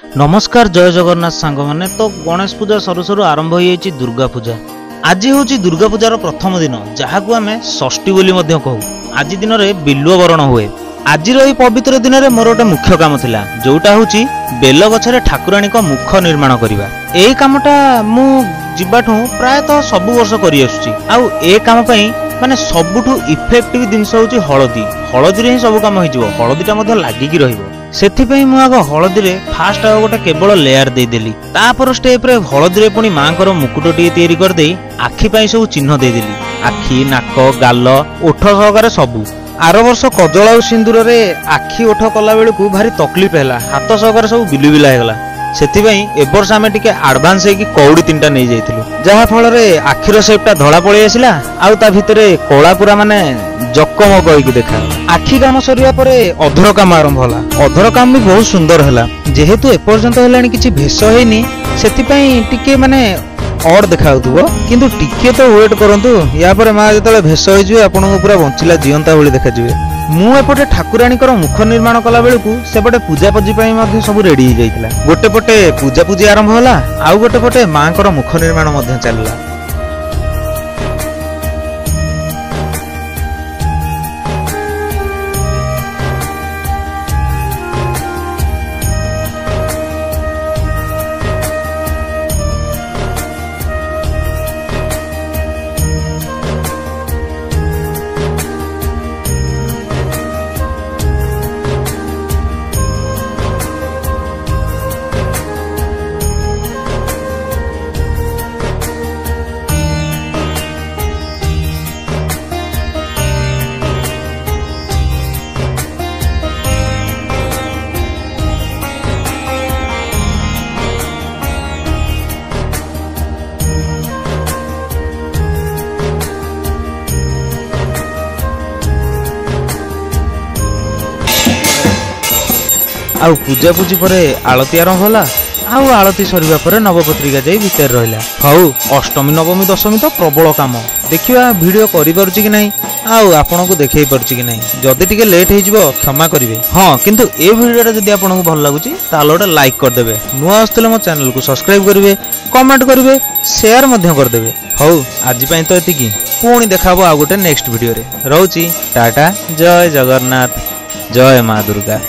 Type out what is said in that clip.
नमस्कार जय जगन्नाथ सांग मैंने तो गणेश पूजा सरु सरु आरंभ हो दुर्गा पूजा। आज हूँ दुर्गा पूजार प्रथम दिन जहाँ को आम षष्ठी बोली कहू। आज दिन में बिल्व वरण हुए। आज पवित्र दिन में मोर गोटे मुख्य काम थिला जोटा हूँ बेल गछरे ठाकुराणी को मुख निर्माण करवा। यही कामटा मु जीवाठू प्रायतः सबु वर्ष करी आसुची। आउ ए काम पई माने सबुठू इफेक्टिव जिनस हूँ हलदी। हलदी ही सब काम हो हलदीटा लागिकी रहिबो। सेथिपई मु आग हलदी रे फास्ट आग गोटे केवल लेयर देदेली। तापर स्टेप रे हलदी रे पुणी मांकर मुकुटटी तैयारी कर दे आखि पई सब चिन्ह देदेली। आखि नाक गाल ओठ सहकारे सबू। आर वर्ष कजल आ सिंदूर रे आखि ओठ कला बेलू भारी तकलीफ है। हाथ सहकारे सब बिलुबिला हेगला। सेथिपई ए वर्ष आमे टिके एडवांस है कि कौड़ी 3टा नहीं जाइथिलु जहा फल रे आखिर शेपटा धड़ा पळी आसिला। आउ ता भितरे कोला पूरा माने जकमक होइकी देखा। आखि काम सरिया परे अधर काम आरंभ होला। अधर काम भी बहुत सुंदर हैला। जेहेतु ए पर्यंत हेलानी किछि भेष हेनी सेथिपई टिके माने और देखाउथुबो। किंतु टिके तो वेट करंतु या परे मा जतले भेष होई जिवे आपनको पूरा बंचिला जीवंता भली देखा जिवे। मु एपटे ठाकुराणीकर मुख निर्माण कला बेलू सेपटे पूजा पूजी सब रेडी हो जाइतिला। गोटे पटे पूजा पूजी आरंभ होला आउ गोटे पटे मांकर मुख निर्माण चलला। आउ पूजा पूजी पर आलती आरंभ होला। आउ आलती सरिबा पर नवपत्रिका जाई भीतर रहिला। हाउ अष्टमी नवमी दशमी तो प्रबल काम। देखिवा वीडियो करि परछि कि नहीं आउ आपनको देखै परछि कि नहीं। जदि टिके लेट हे जिवो क्षमा करिवे। हां किंतु ए वीडियोटा जदि आपनको भल लागुची ताले ओटा लाइक कर देबे। नुआ आस्तले मो चैनल को सब्सक्राइब करिवे, कमेंट करिवे, शेयर मध्य कर देबे। हाउ आज पई तो एतिकी। पुणी देखाबो आ गोटे नेक्स्ट वीडियो रे। रहउची टाटा जय जगन्नाथ जय मां दुर्गा।